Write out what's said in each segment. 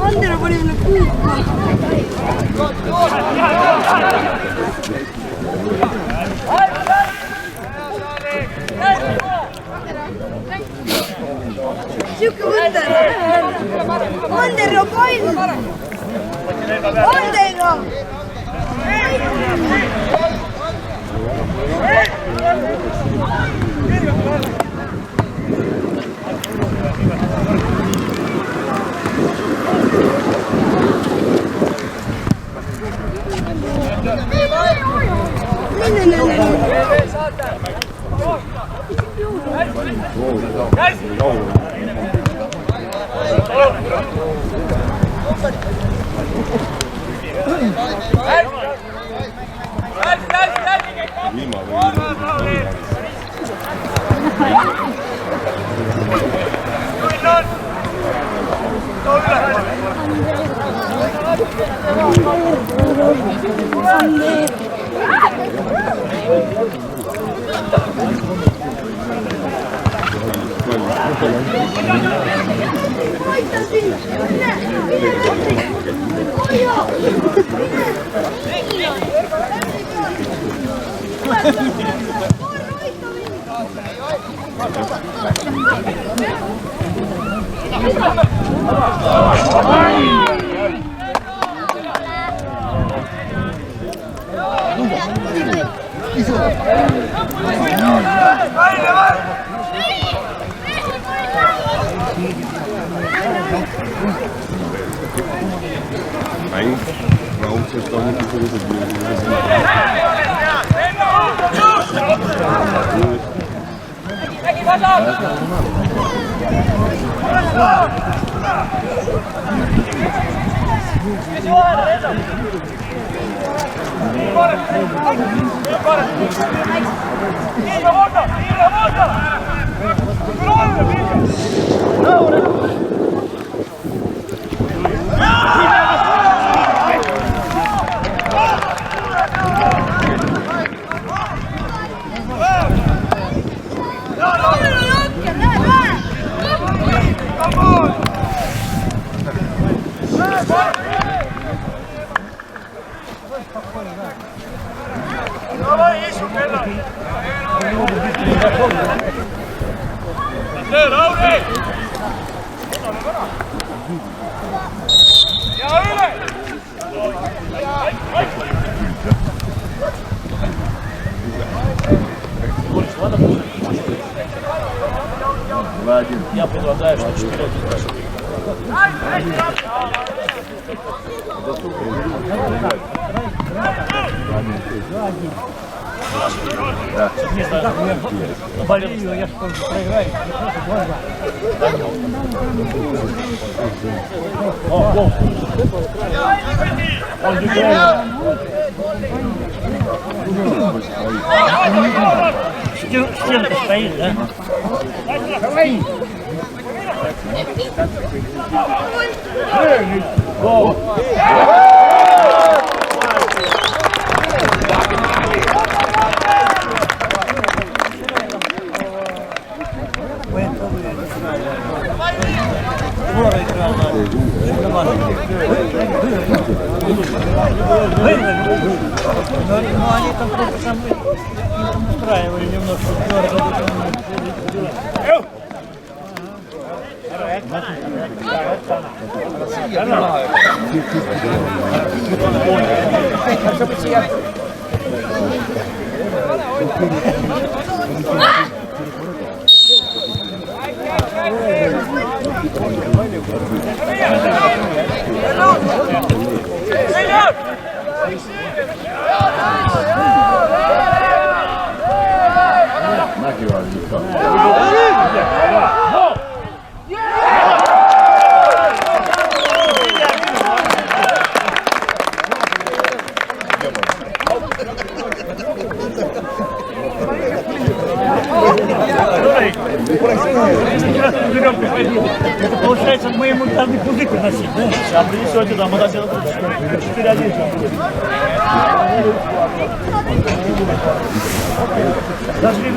Andero pani minna kuukkaan. Siukka Andero. Andero pois. Andero. Warum ist doch nicht so gut? Я предлагаю, что 4 Я что проиграю. Стенка стоит, да? Но они там просто там устраивали немножко дорого. Это получается мы мы ему каждый пузырь приносить, да? Сейчас принесете, да, мы до сюда 4-1. Зашли.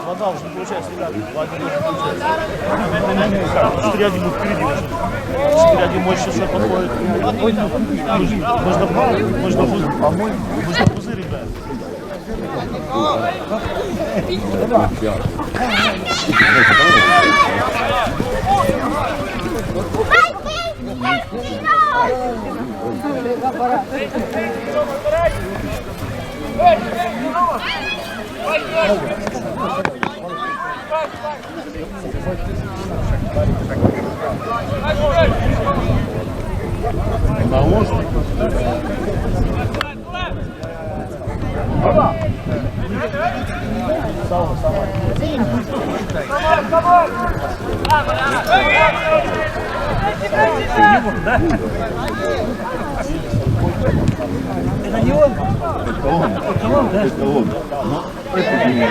Вода уже не получается, ребята. Четыре один впереди. 4-1 мощь еще подходит. Можно пузырь, ребят. Это не он? Это он, да? Это он. Но это не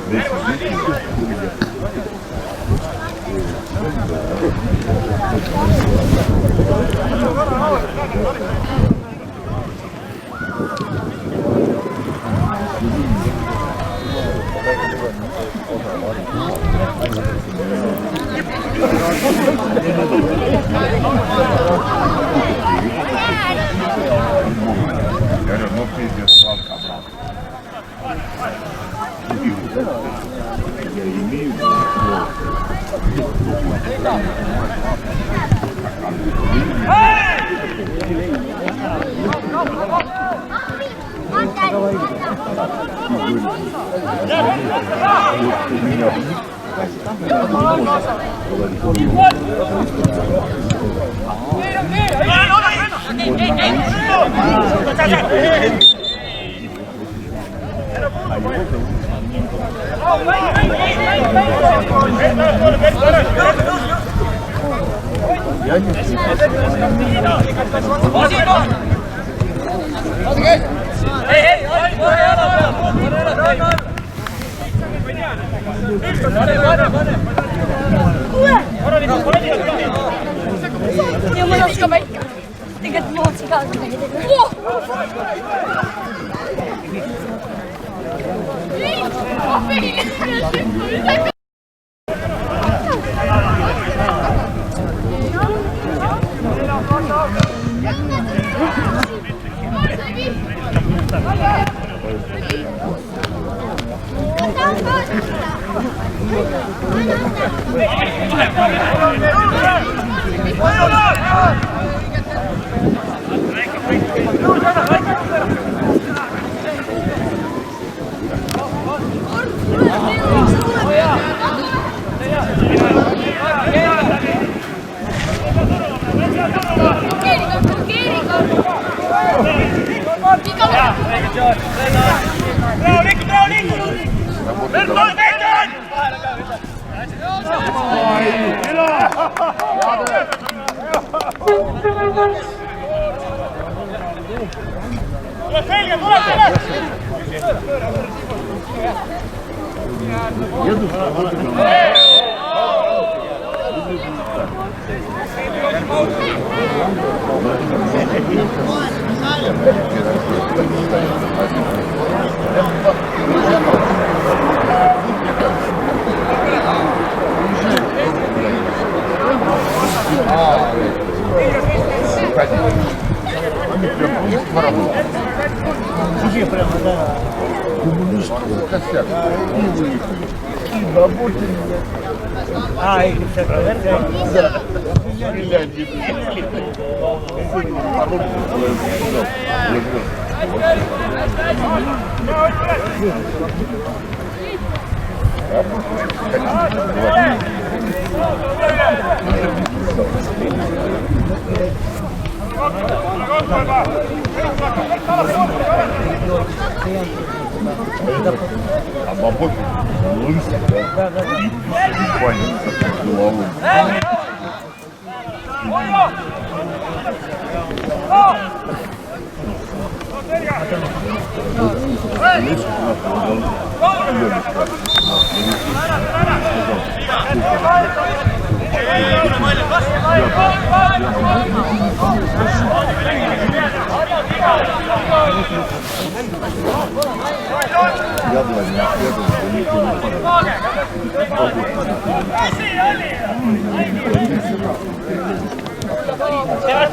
Nie ma nas kabaj. Tiga mo si ka.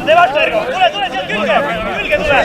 Devastu, Ergo! Tule sealt külge! Külge tule!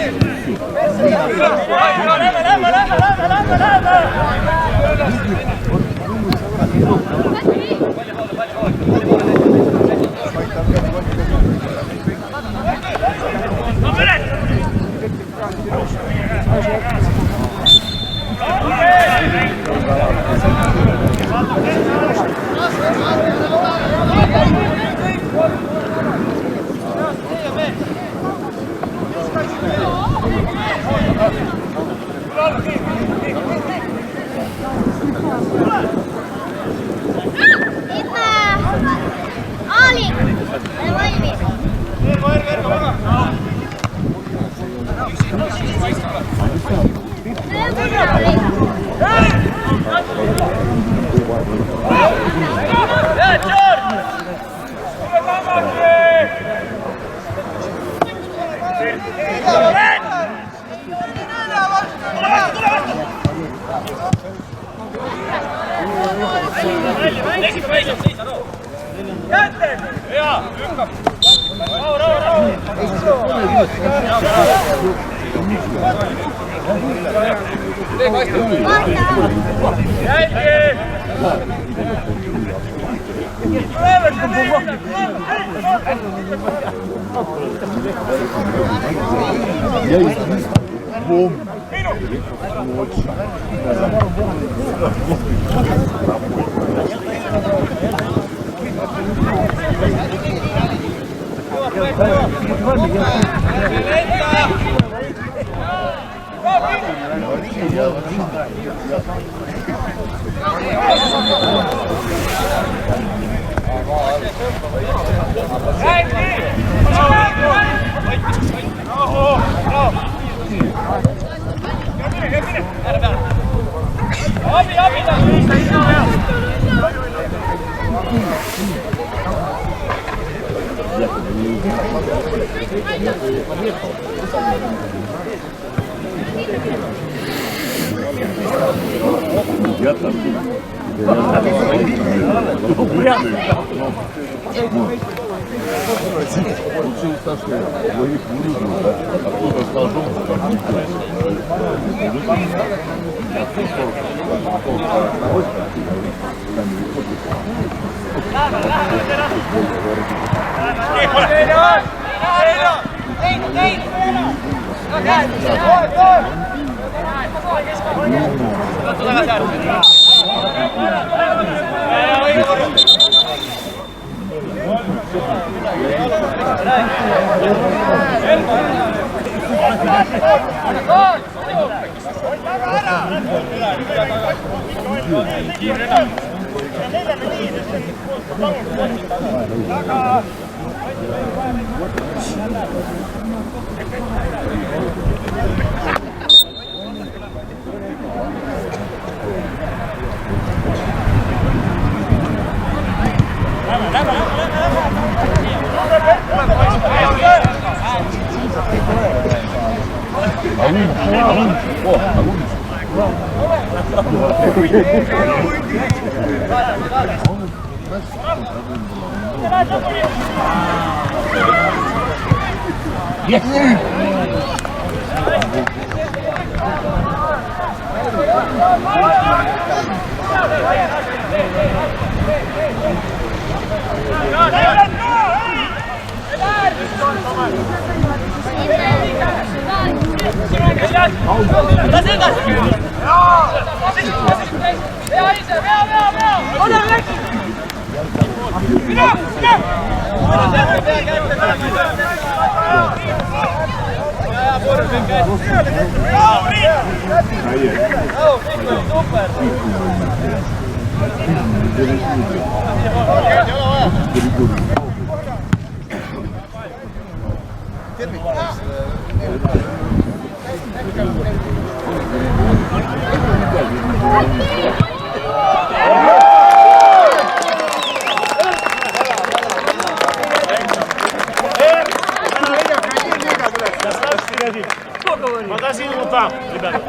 Подожди, вот там, ребята.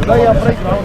Да, я проиграл.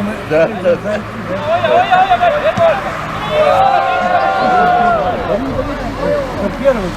мы... Да. Первый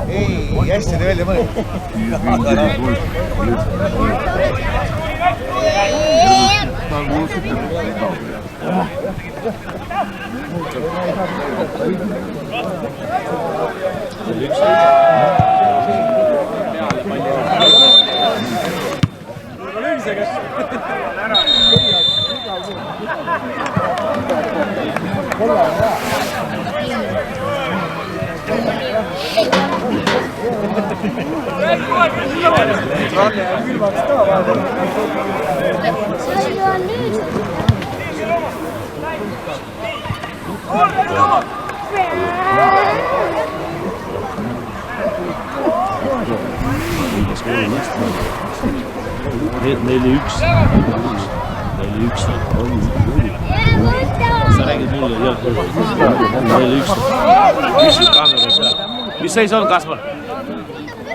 Ei, hästi välja mõelda. Sa räägid mulle jalgpalli. 4-1. Mis kaameras ka? Mis seis on, Kaspar?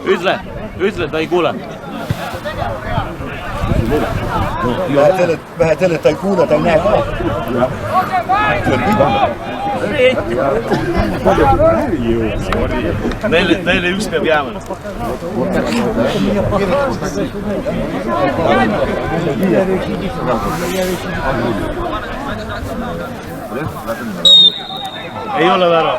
Ütle, ta ei kuule. Vähe selle, et ta ei kuule, ta ei näe ka. Neile üks peab jääma. Ei ole värav.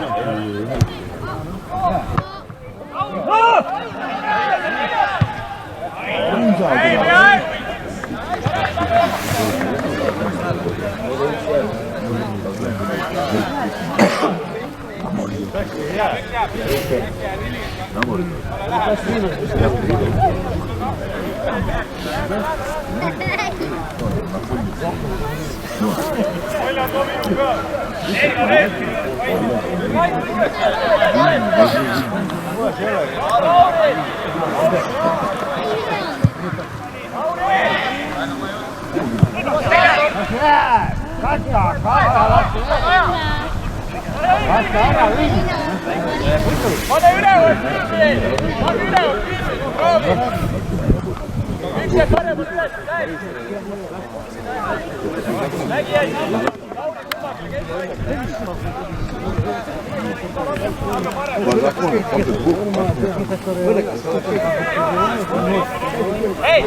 Hey!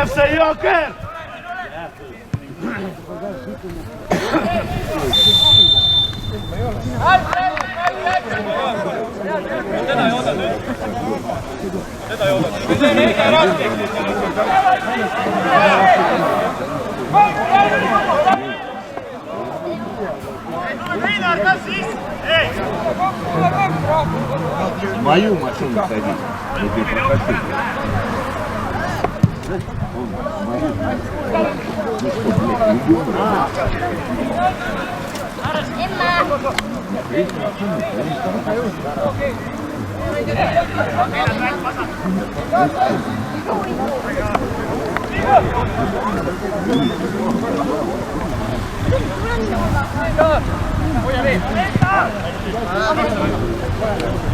Все, Йокер! Мою машину садись.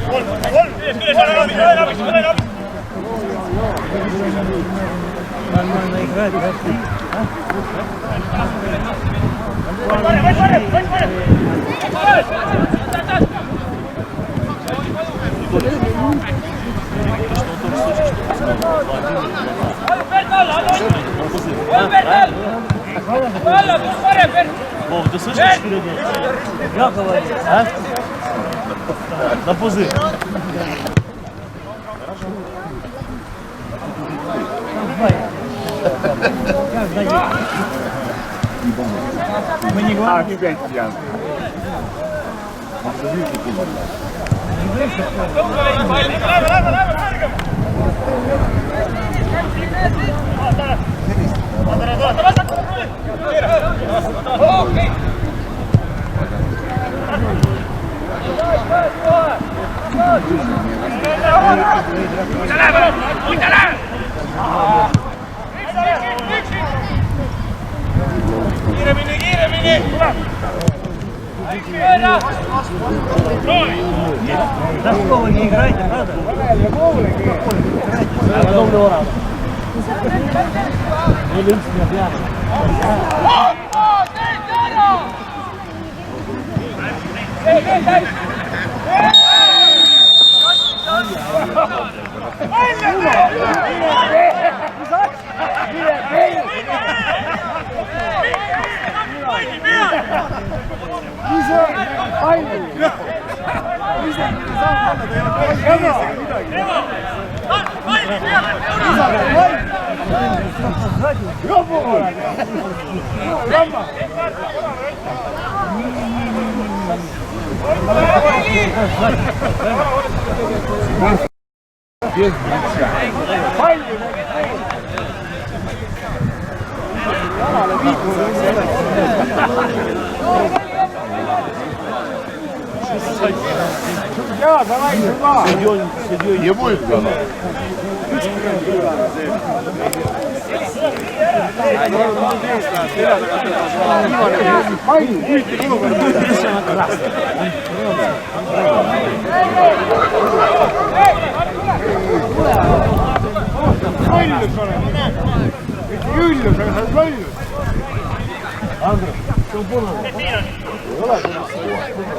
Вот ты попроси. Нормально играть, Вов, ты слышишь впереди? Я говорю. А? На пузырь. Мы не говорим. Опять пьян. За школу не играйте, правда? А потом его рано. Или не пьяный. Без мяча. Давай, Не будет голова.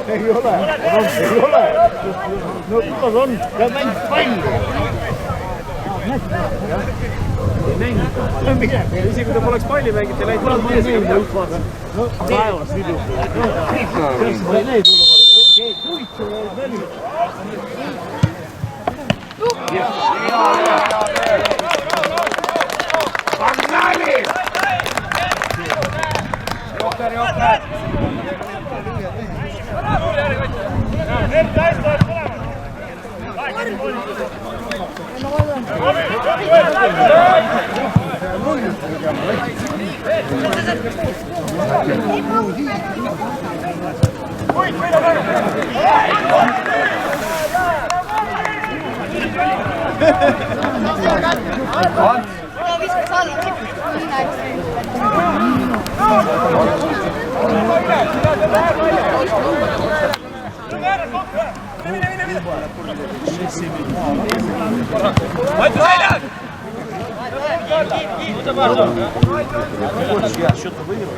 Ei ole. No tuossa on, ja meni paljon. Isegi kui ta poleks palli mänginud ja läinud maad mees, aga üks vaata. No taevas vidu. Ma ei näe tulla korda. Huvitav väli. Погнали! Mine! Счет выиграл.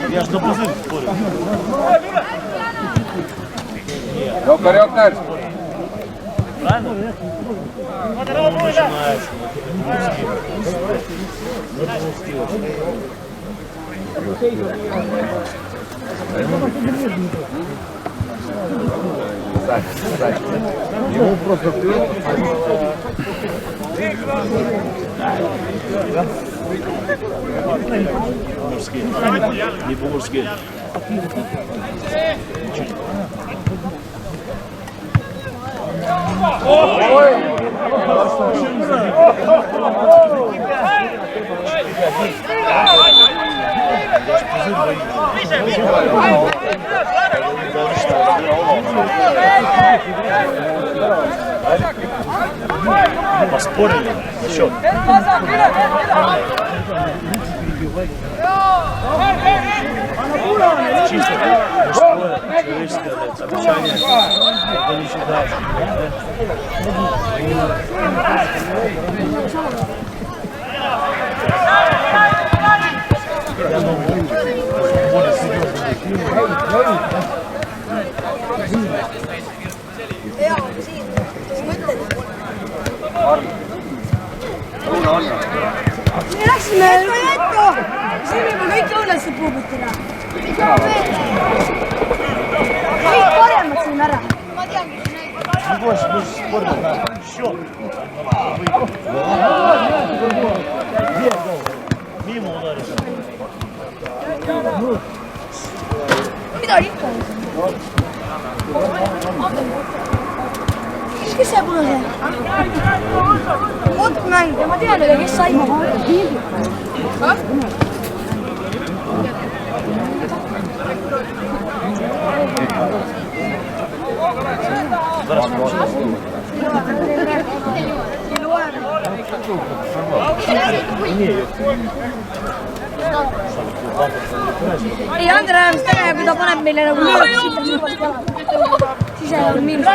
Я ж до позиції спорю. Добре, Правильно? Начинается. Ему просто вперед. Мужские. Не по-мужски. Поспорили. Счет. Чисто мужское, человеческое обучение. Это не считается. Me läksime jätku! Siin juba kõik õnnesse puugutada. Kõik paremad siin ära. Ma teangi. Mimo udaris. Mida ikka? Kes see pole see? Oot mängida, ma tean, kes sai ma. Ei, Andre ajaks täna ja kui ta paneb meile nagu siis on miinus.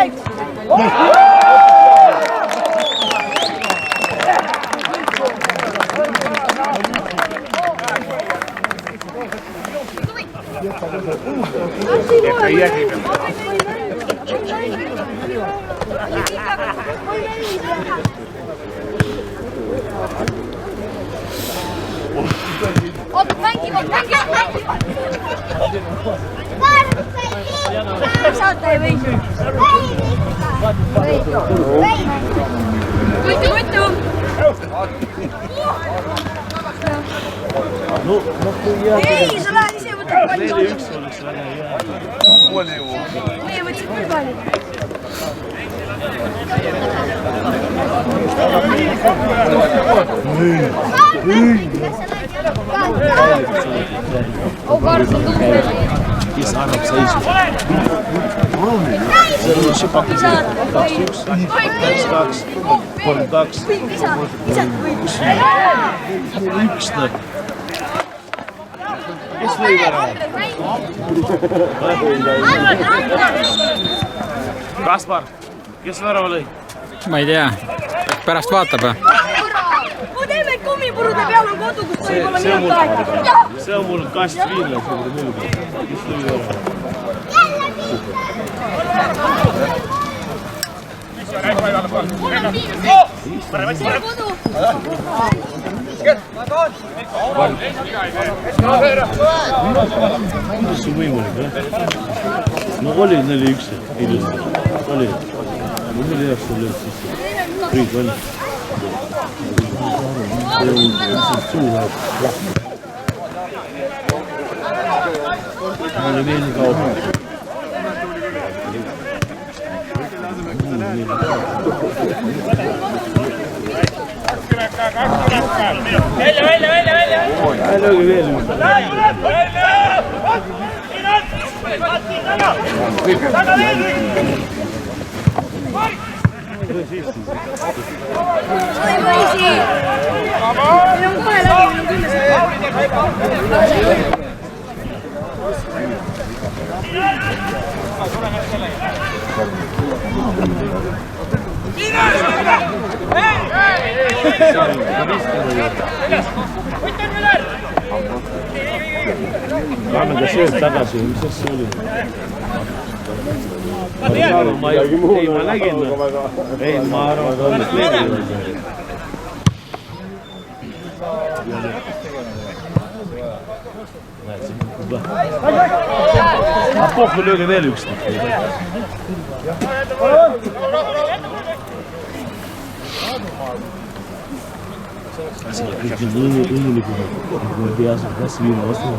Oot, mängivad! Saate ei või? Võitu! Ei, sa lähed ise võtad palli. 4-1 oleks väga hea. Meie võtsid küll palli. Kes annab seisu? See on see pakis. 2-1, 2-2, 3-2. Visad võid. 1-1. Kes lõi ära? Kaspar, kes värava lõi? Ma ei tea, pärast vaatab või? Ma teeme kummipurude peal on kodu, kus tohib olla nii aega. See on mul kast viinlasi. Kes lõi ära? See on kodu. Kuidas see võimalik, jah? No oli 4-1 ilusti. Oli. Mul oli heaks see lööb sisse. Kõik valmis. See on lihtsalt suu läheb. Mul oli veel nii kaua. Välja löögi veel. Oi poisi! Meil on kohe läbi, meil on 10 sekundit. Anna ka sööd tagasi, mis asja oli? Ei, ma nägin. Ei, ma arvan, et olles leevi. Näed, see on juba. Pohku lööge veel üks. See on kõik õnnelikult, kui me peaasjad kas viima vastu.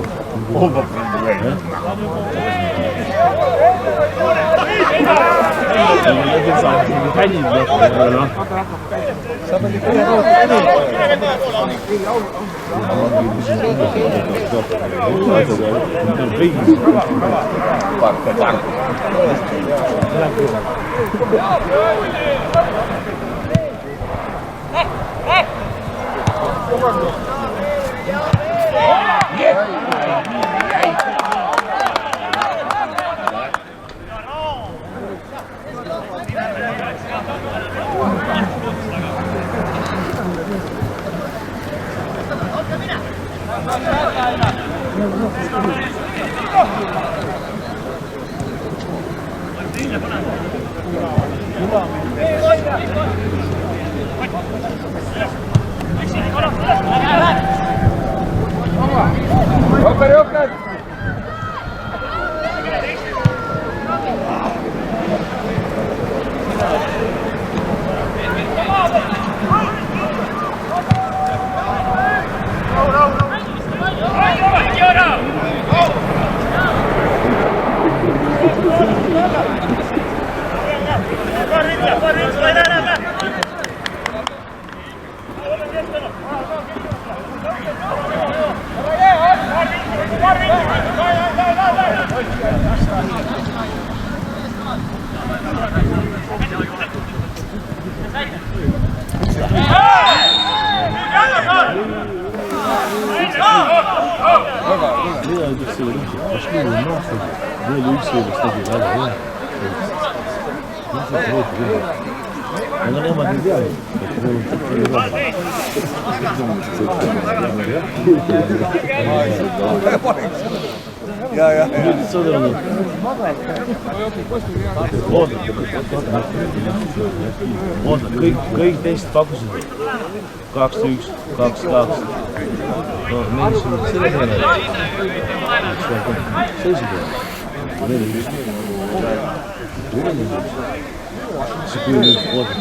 Kõik teist pakkusid 2-1, 2-2. No, meil siin selle peale. Seisi peale. See kui nüüd koodab.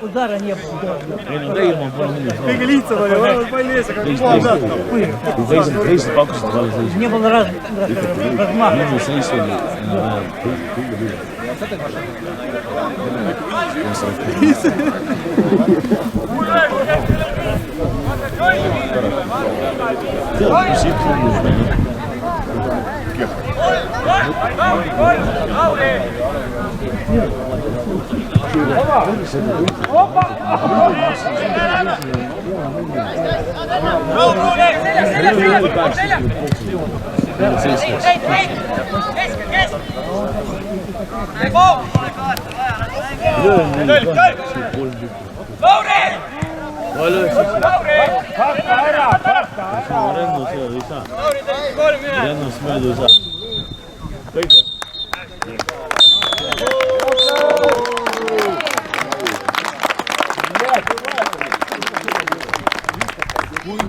Удара не было. Kõige lihtsam oli, palli ees, aga koha pealt. Teised pakkusid vale seisu. Не было размаха. Minu seis oli tead, kui siit lõbus meil Rennust mööda ei saa. Kõik on.